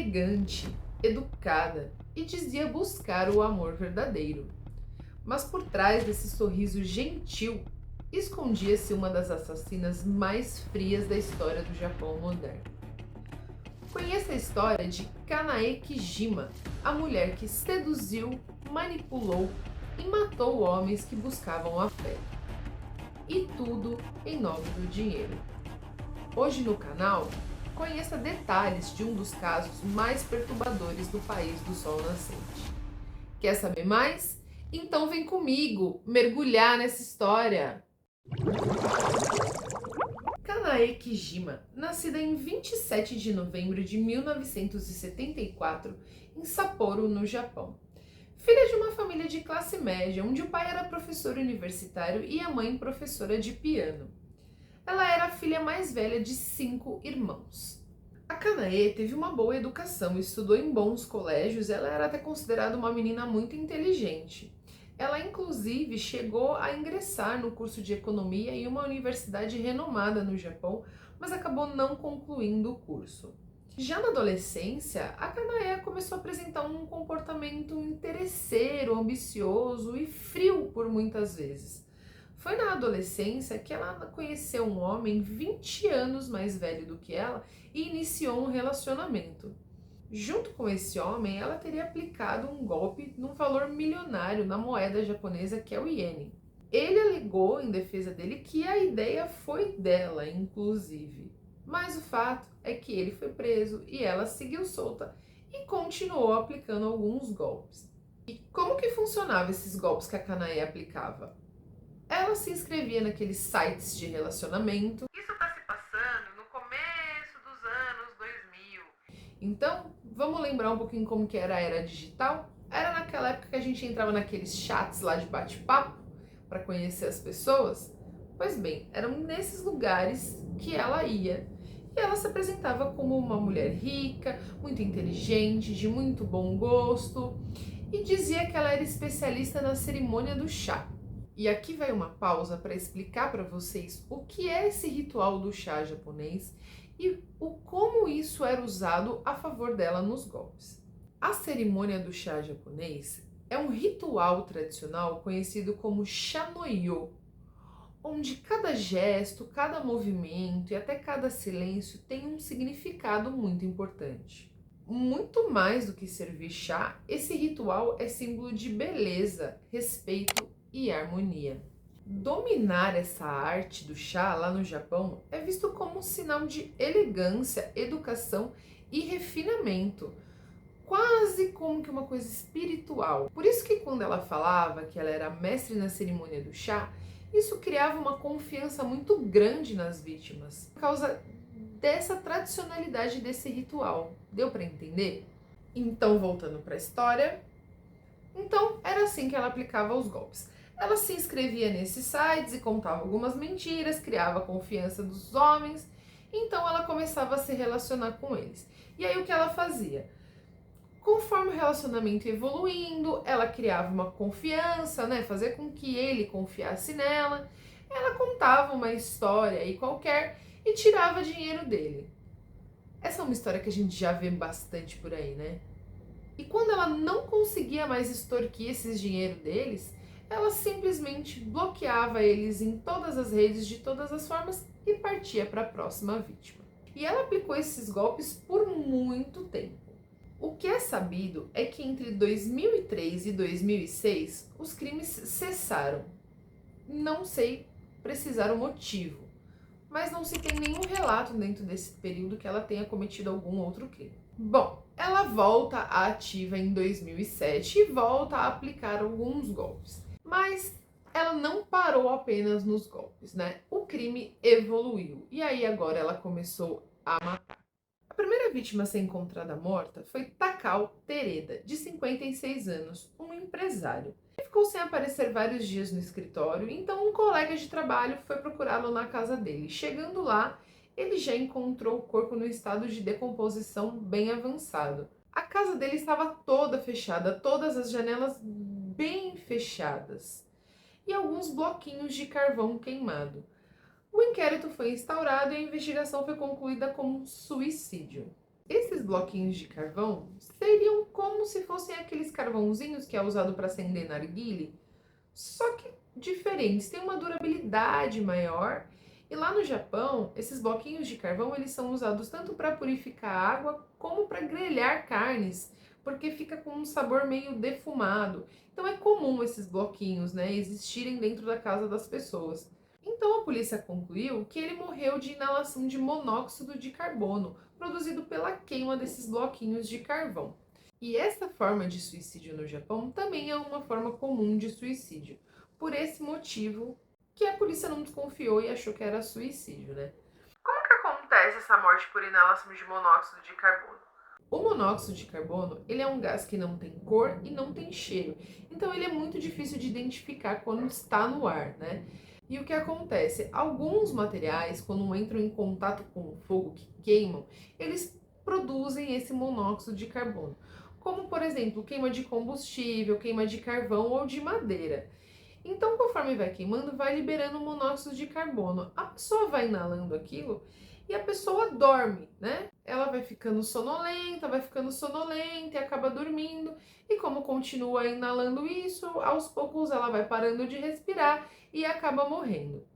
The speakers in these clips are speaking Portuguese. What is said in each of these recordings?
elegante, educada e dizia buscar o amor verdadeiro. Mas por trás desse sorriso gentil, escondia-se uma das assassinas mais frias da história do Japão moderno. Conheça a história de Kanae Kijima, a mulher que seduziu, manipulou e matou homens que buscavam afeto. E tudo em nome do dinheiro. Hoje no canal, conheça detalhes de um dos casos mais perturbadores do país do sol nascente. Quer saber mais? Então vem comigo mergulhar nessa história! Kanae Kijima, nascida em 27 de novembro de 1974 em Sapporo, no Japão. Filha de uma família de classe média, onde o pai era professor universitário e a mãe professora de piano. Ela era a filha mais velha de 5 irmãos. A Kanae teve uma boa educação, estudou em bons colégios, ela era até considerada uma menina muito inteligente. Ela inclusive chegou a ingressar no curso de economia em uma universidade renomada no Japão, mas acabou não concluindo o curso. Já na adolescência, a Kanae começou a apresentar um comportamento interesseiro, ambicioso e frio por muitas vezes. Foi na adolescência que ela conheceu um homem 20 anos mais velho do que ela e iniciou um relacionamento. Junto com esse homem, ela teria aplicado um golpe num valor milionário na moeda japonesa que é o iene. Ele alegou em defesa dele que a ideia foi dela, inclusive. Mas o fato é que ele foi preso e ela seguiu solta e continuou aplicando alguns golpes. E como que funcionavam esses golpes que a Kanae aplicava? Ela se inscrevia naqueles sites de relacionamento. Isso está se passando no começo dos anos 2000. Então, vamos lembrar um pouquinho como que era a era digital? Era naquela época que a gente entrava naqueles chats lá de bate-papo para conhecer as pessoas? Pois bem, eram nesses lugares que ela ia. E ela se apresentava como uma mulher rica, muito inteligente, de muito bom gosto, e dizia que ela era especialista na cerimônia do chá. E aqui vai uma pausa para explicar para vocês o que é esse ritual do chá japonês e como isso era usado a favor dela nos golpes. A cerimônia do chá japonês é um ritual tradicional conhecido como chá-no-yo, onde cada gesto, cada movimento e até cada silêncio tem um significado muito importante. Muito mais do que servir chá, esse ritual é símbolo de beleza, respeito e harmonia. Dominar essa arte do chá lá no Japão é visto como um sinal de elegância, educação e refinamento, quase como que uma coisa espiritual. Por isso que quando ela falava que ela era mestre na cerimônia do chá, isso criava uma confiança muito grande nas vítimas, por causa dessa tradicionalidade desse ritual. Deu para entender? Então, voltando para a história, então era assim que ela aplicava os golpes. Ela se inscrevia nesses sites e contava algumas mentiras, criava a confiança dos homens, então ela começava a se relacionar com eles. E aí o que ela fazia? Conforme o relacionamento ia evoluindo, ela criava uma confiança, né? Fazer com que ele confiasse nela. Ela contava uma história aí qualquer e tirava dinheiro dele. Essa é uma história que a gente já vê bastante por aí, né? E quando ela não conseguia mais extorquir esses dinheiro deles, ela simplesmente bloqueava eles em todas as redes, de todas as formas, e partia para a próxima vítima. E ela aplicou esses golpes por muito tempo. O que é sabido é que entre 2003 e 2006 os crimes cessaram. Não sei precisar o motivo, mas não se tem nenhum relato dentro desse período que ela tenha cometido algum outro crime. Bom, ela volta à ativa em 2007 e volta a aplicar alguns golpes, mas ela não parou apenas nos golpes, né? O crime evoluiu e aí agora ela começou a matar. A primeira vítima a ser encontrada morta foi Takao Tereda, de 56 anos, um empresário. Ele ficou sem aparecer vários dias no escritório, então um colega de trabalho foi procurá-lo na casa dele. Chegando lá, ele já encontrou o corpo no estado de decomposição bem avançado. A casa dele estava toda fechada, todas as janelas bem fechadas e alguns bloquinhos de carvão queimado. O inquérito foi instaurado e a investigação foi concluída como suicídio. Esses bloquinhos de carvão seriam como se fossem aqueles carvãozinhos que é usado para acender narguile, só que diferentes, têm uma durabilidade maior. E lá no Japão, esses bloquinhos de carvão, eles são usados tanto para purificar água como para grelhar carnes, porque fica com um sabor meio defumado. Então é comum esses bloquinhos, né, existirem dentro da casa das pessoas. Então a polícia concluiu que ele morreu de inalação de monóxido de carbono, produzido pela queima desses bloquinhos de carvão. E essa forma de suicídio no Japão também é uma forma comum de suicídio. Por esse motivo que a polícia não desconfiou e achou que era suicídio, né? Como que acontece essa morte por inalação de monóxido de carbono? O monóxido de carbono, ele é um gás que não tem cor e não tem cheiro. Então ele é muito difícil de identificar quando está no ar, né? E o que acontece? Alguns materiais, quando entram em contato com o fogo que queimam, eles produzem esse monóxido de carbono. Como, por exemplo, queima de combustível, queima de carvão ou de madeira. Então, conforme vai queimando, vai liberando monóxido de carbono. A pessoa vai inalando aquilo e a pessoa dorme, né? Ela vai ficando sonolenta e acaba dormindo. E como continua inalando isso, aos poucos ela vai parando de respirar e acaba morrendo.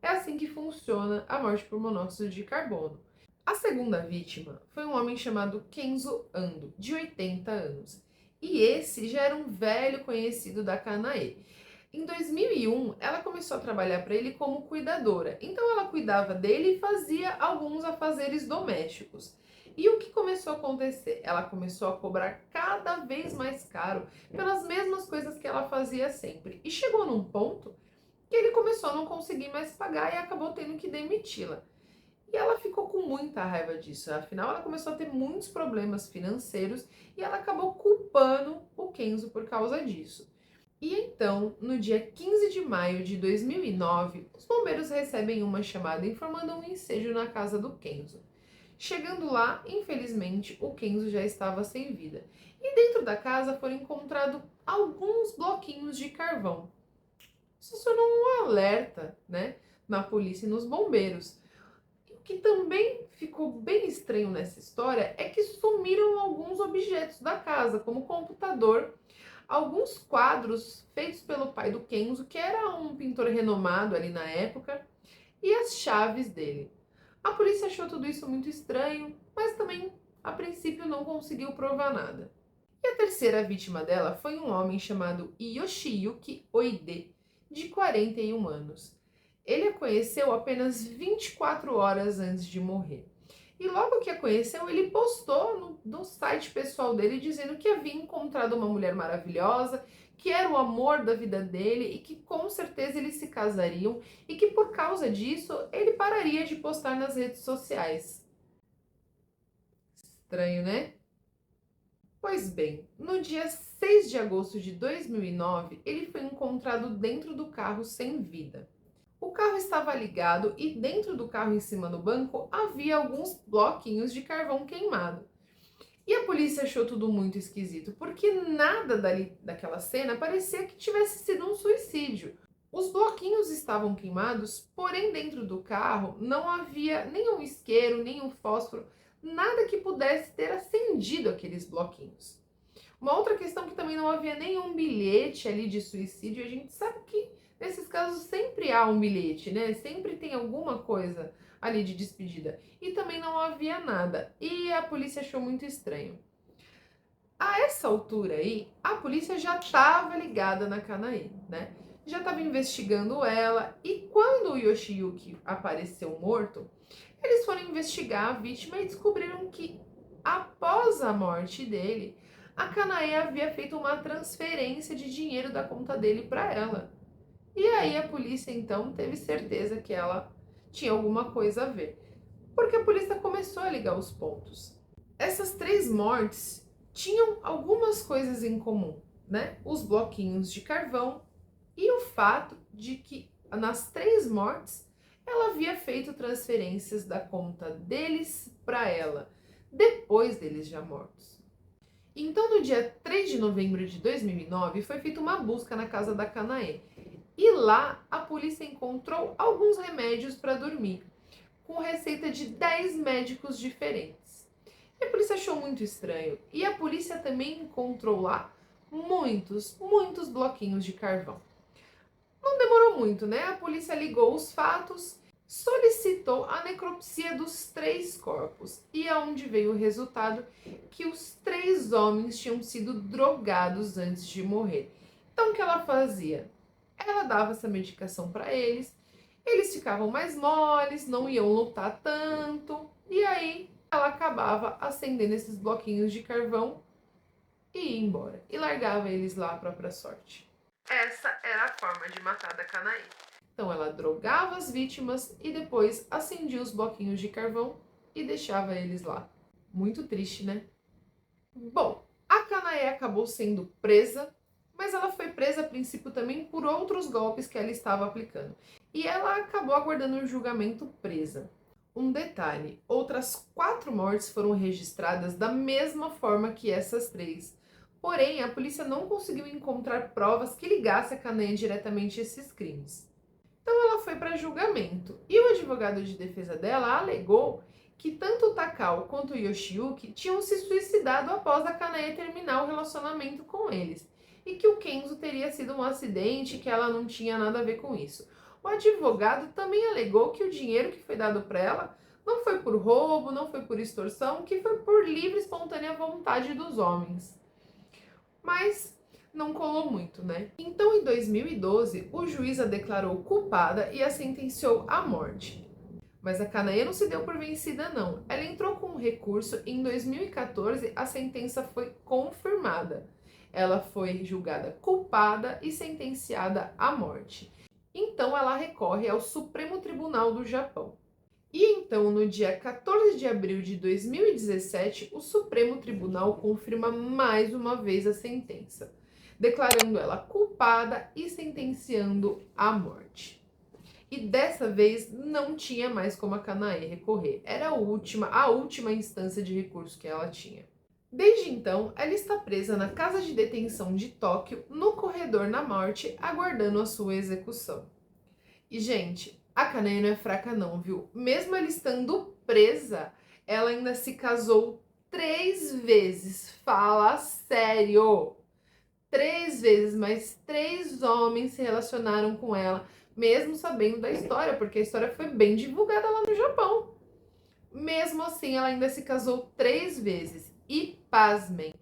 É assim que funciona a morte por monóxido de carbono. A segunda vítima foi um homem chamado Kenzo Ando, de 80 anos. E esse já era um velho conhecido da Kanae. Em 2001, ela começou a trabalhar para ele como cuidadora. Então ela cuidava dele e fazia alguns afazeres domésticos. E o que começou a acontecer? Ela começou a cobrar cada vez mais caro pelas mesmas coisas que ela fazia sempre. E chegou num ponto que ele começou a não conseguir mais pagar e acabou tendo que demiti-la. E ela ficou com muita raiva disso. Afinal, ela começou a ter muitos problemas financeiros e ela acabou culpando o Kenzo por causa disso. E então, no dia 15 de maio de 2009, os bombeiros recebem uma chamada informando um incêndio na casa do Kenzo. Chegando lá, infelizmente, o Kenzo já estava sem vida. E dentro da casa foram encontrados alguns bloquinhos de carvão. Isso acionou um alerta, né, na polícia e nos bombeiros. E o que também ficou bem estranho nessa história é que sumiram alguns objetos da casa, como o computador, alguns quadros feitos pelo pai do Kenzo, que era um pintor renomado ali na época, e as chaves dele. A polícia achou tudo isso muito estranho, mas também, a princípio, não conseguiu provar nada. E a terceira vítima dela foi um homem chamado Yoshiyuki Oide, de 41 anos. Ele a conheceu apenas 24 horas antes de morrer. E logo que a conheceu, ele postou no site pessoal dele dizendo que havia encontrado uma mulher maravilhosa, que era o amor da vida dele e que com certeza eles se casariam e que por causa disso ele pararia de postar nas redes sociais. Estranho, né? Pois bem, no dia 6 de agosto de 2009, ele foi encontrado dentro do carro sem vida. O carro estava ligado e dentro do carro, em cima do banco, havia alguns bloquinhos de carvão queimado. E a polícia achou tudo muito esquisito, porque nada daquela cena parecia que tivesse sido um suicídio. Os bloquinhos estavam queimados, porém dentro do carro não havia nenhum isqueiro, nenhum fósforo, nada que pudesse ter acendido aqueles bloquinhos. Uma outra questão que também não havia nenhum bilhete ali de suicídio. A gente sabe que nesses casos sempre há um bilhete, né? Sempre tem alguma coisa ali de despedida. E também não havia nada. E a polícia achou muito estranho. A essa altura aí, a polícia já estava ligada na Kanae, né? Já estava investigando ela. E quando o Yoshiyuki apareceu morto, eles foram investigar a vítima e descobriram que após a morte dele, a Kanae havia feito uma transferência de dinheiro da conta dele para ela. E aí a polícia então teve certeza que ela tinha alguma coisa a ver, porque a polícia começou a ligar os pontos. Essas três mortes tinham algumas coisas em comum, né? Os bloquinhos de carvão e o fato de que nas três mortes ela havia feito transferências da conta deles para ela, depois deles já mortos. Então, no dia 3 de novembro de 2009, foi feita uma busca na casa da Kanae. E lá, a polícia encontrou alguns remédios para dormir, com receita de 10 médicos diferentes. E a polícia achou muito estranho. E a polícia também encontrou lá muitos bloquinhos de carvão. Não demorou muito, né? A polícia ligou os fatos, solicitou a necropsia dos 3 corpos. E aonde veio o resultado que os 3 homens tinham sido drogados antes de morrer. Então o que ela fazia? Ela dava essa medicação para eles ficavam mais moles, não iam lutar tanto, e aí ela acabava acendendo esses bloquinhos de carvão e ia embora. E largava eles lá à própria sorte. Essa era a forma de matar da Canaê. Então ela drogava as vítimas e depois acendia os bloquinhos de carvão e deixava eles lá. Muito triste, né? Bom, a Canaê acabou sendo presa, mas ela foi presa a princípio também por outros golpes que ela estava aplicando. E ela acabou aguardando um julgamento presa. Um detalhe, outras 4 mortes foram registradas da mesma forma que essas 3. Porém, a polícia não conseguiu encontrar provas que ligassem a Canaê diretamente a esses crimes. Então ela foi para julgamento. E o advogado de defesa dela alegou que tanto o Takao quanto o Yoshiyuki tinham se suicidado após a Kanae terminar o relacionamento com eles. E que o Kenzo teria sido um acidente, que ela não tinha nada a ver com isso. O advogado também alegou que o dinheiro que foi dado para ela não foi por roubo, não foi por extorsão, que foi por livre e espontânea vontade dos homens. Mas não colou muito, né? Então, em 2012, o juiz a declarou culpada e a sentenciou à morte. Mas a Canaê não se deu por vencida, não. Ela entrou com um recurso e em 2014 a sentença foi confirmada. Ela foi julgada culpada e sentenciada à morte. Então ela recorre ao Supremo Tribunal do Japão. E então, no dia 14 de abril de 2017, o Supremo Tribunal confirma mais uma vez a sentença, declarando ela culpada e sentenciando à morte. E dessa vez não tinha mais como a Canaê recorrer. Era a última instância de recurso que ela tinha. Desde então, ela está presa na casa de detenção de Tóquio, no corredor na morte, aguardando a sua execução. E, gente, a Canaê não é fraca não, viu? Mesmo ela estando presa, ela ainda se casou 3 vezes. Fala sério! 3 vezes, mas 3 homens se relacionaram com ela, mesmo sabendo da história, porque a história foi bem divulgada lá no Japão. Mesmo assim, ela ainda se casou 3 vezes. E, pasmem,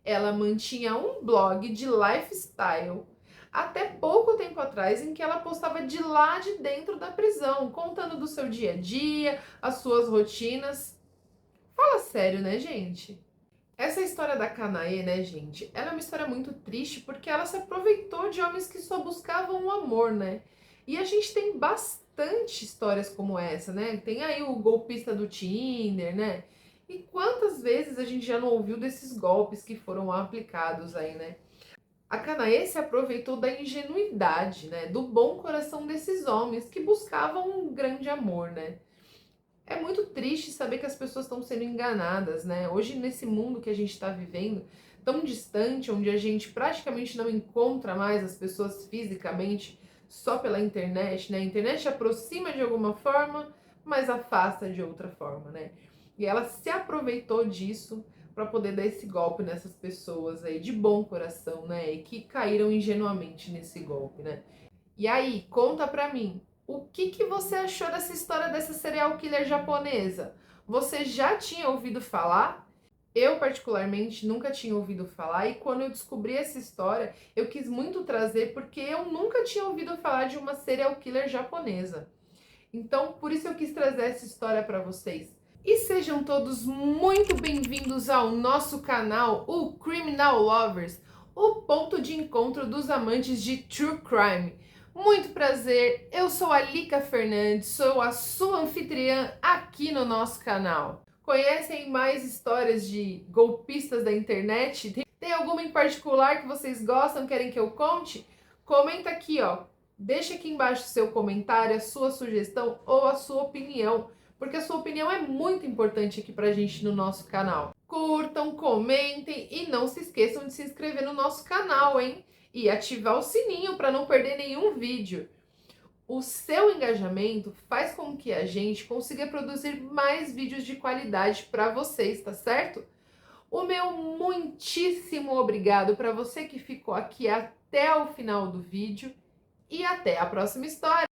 ela mantinha um blog de lifestyle até pouco tempo atrás, em que ela postava de lá de dentro da prisão, contando do seu dia a dia, as suas rotinas. Fala sério, né, gente? Essa história da Canaê, né, gente? Ela é uma história muito triste porque ela se aproveitou de homens que só buscavam o amor, né? E a gente tem bastante histórias como essa, né? Tem aí o golpista do Tinder, né? E quantas vezes a gente já não ouviu desses golpes que foram aplicados aí, né? A Canaê se aproveitou da ingenuidade, né? Do bom coração desses homens que buscavam um grande amor, né? É muito triste saber que as pessoas estão sendo enganadas, né? Hoje, nesse mundo que a gente está vivendo, tão distante, onde a gente praticamente não encontra mais as pessoas fisicamente, só pela internet, né? A internet aproxima de alguma forma, mas afasta de outra forma, né? E ela se aproveitou disso para poder dar esse golpe nessas pessoas aí de bom coração, né? E que caíram ingenuamente nesse golpe, né? E aí, conta pra mim, o que você achou dessa história dessa serial killer japonesa? Você já tinha ouvido falar? Eu, particularmente, nunca tinha ouvido falar, e quando eu descobri essa história, eu quis muito trazer porque eu nunca tinha ouvido falar de uma serial killer japonesa. Então, por isso eu quis trazer essa história para vocês. E sejam todos muito bem-vindos ao nosso canal, o Criminal Lovers, o ponto de encontro dos amantes de True Crime. Muito prazer, eu sou a Lika Fernandes, sou a sua anfitriã aqui no nosso canal. Conhecem mais histórias de golpistas da internet? Tem alguma em particular que vocês gostam, querem que eu conte? Comenta aqui, ó. Deixa aqui embaixo o seu comentário, a sua sugestão ou a sua opinião, porque a sua opinião é muito importante aqui pra gente no nosso canal. Curtam, comentem e não se esqueçam de se inscrever no nosso canal, hein? E ativar o sininho para não perder nenhum vídeo. O seu engajamento faz com que a gente consiga produzir mais vídeos de qualidade para vocês, tá certo? O meu muitíssimo obrigado para você que ficou aqui até o final do vídeo e até a próxima história!